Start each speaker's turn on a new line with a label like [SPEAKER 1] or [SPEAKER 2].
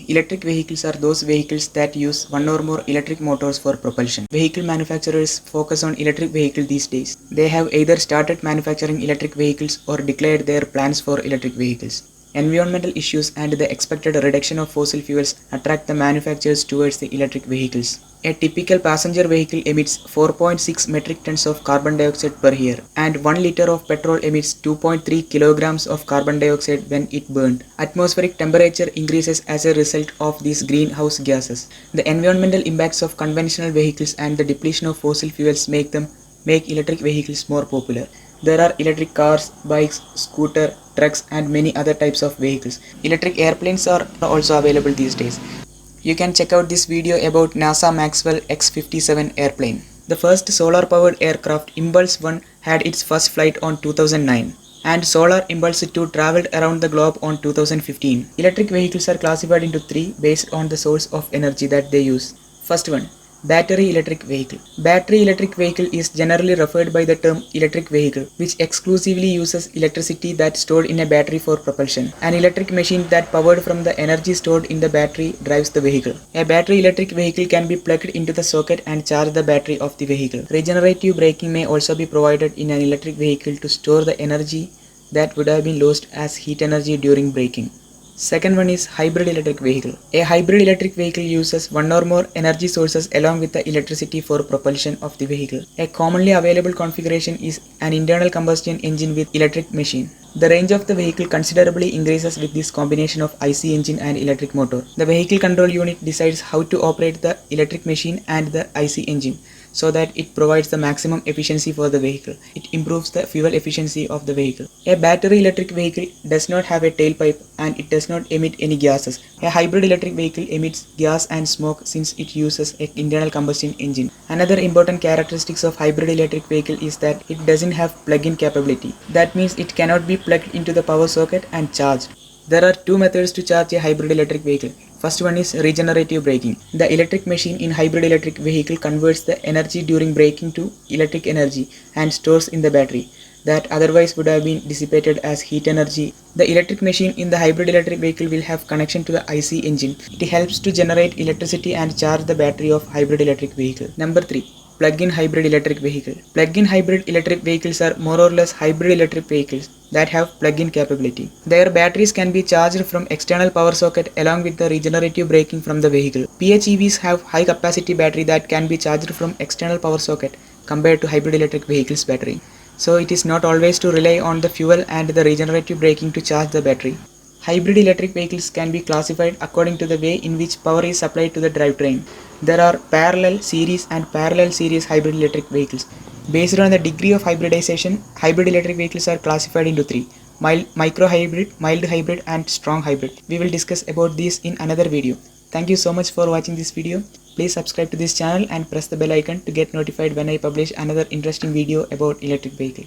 [SPEAKER 1] Electric vehicles are those vehicles that use one or more electric motors for propulsion. Vehicle manufacturers focus on electric vehicles these days. They have either started manufacturing electric vehicles or declared their plans for electric vehicles. Environmental issues and the expected reduction of fossil fuels attract the manufacturers towards the electric vehicles. A typical passenger vehicle emits 4.6 metric tons of carbon dioxide per year, and 1 liter of petrol emits 2.3 kilograms of carbon dioxide when it burned. Atmospheric temperature increases as a result of these greenhouse gases. The environmental impacts of conventional vehicles and the depletion of fossil fuels make electric vehicles more popular. There are electric cars, bikes, scooter, trucks and many other types of vehicles. Electric airplanes are also available these days. You can check out this video about NASA Maxwell X-57 airplane. The first solar-powered aircraft, Impulse 1, had its first flight on 2009. And Solar Impulse 2 traveled around the globe on 2015. Electric vehicles are classified into three based on the source of energy that they use. First one, battery electric vehicle. Battery electric vehicle is generally referred by the term electric vehicle, which exclusively uses electricity that's stored in a battery for propulsion. An electric machine that powered from the energy stored in the battery drives the vehicle. A battery electric vehicle can be plugged into the socket and charge the battery of the vehicle. Regenerative braking may also be provided in an electric vehicle to store the energy that would have been lost as heat energy during braking. Second one is hybrid electric vehicle. A hybrid electric vehicle uses one or more energy sources along with the electricity for propulsion of the vehicle. A commonly available configuration is an internal combustion engine with electric machine. The range of the vehicle considerably increases with this combination of IC engine and electric motor. The vehicle control unit decides how to operate the electric machine and the IC engine so that it provides the maximum efficiency for the vehicle. It improves the fuel efficiency of the vehicle. A battery electric vehicle does not have a tailpipe and it does not emit any gases. A hybrid electric vehicle emits gas and smoke since it uses an internal combustion engine. Another important characteristics of hybrid electric vehicle is that it doesn't have plug-in capability. That means it cannot be plugged into the power socket and charged. There are two methods to charge a hybrid electric vehicle. First one is regenerative braking. The electric machine in hybrid electric vehicle converts the energy during braking to electric energy and stores in the battery that otherwise would have been dissipated as heat energy. The electric machine in the hybrid electric vehicle will have connection to the IC engine. It helps to generate electricity and charge the battery of hybrid electric vehicle. Number 3. Plug-in hybrid electric vehicle. Plug-in hybrid electric vehicles are more or less hybrid electric vehicles that have plug-in capability. Their batteries can be charged from external power socket along with the regenerative braking from the vehicle. PHEVs have high capacity battery that can be charged from external power socket compared to hybrid electric vehicles battery. So it is not always to rely on the fuel and the regenerative braking to charge the battery. Hybrid electric vehicles can be classified according to the way in which power is supplied to the drivetrain. There are parallel series and parallel series hybrid electric vehicles. Based on the degree of hybridization, hybrid electric vehicles are classified into three: micro hybrid, mild hybrid and strong hybrid. We will discuss about these in another video. Thank you so much for watching this video. Please subscribe to this channel and press the bell icon to get notified when I publish another interesting video about electric vehicle.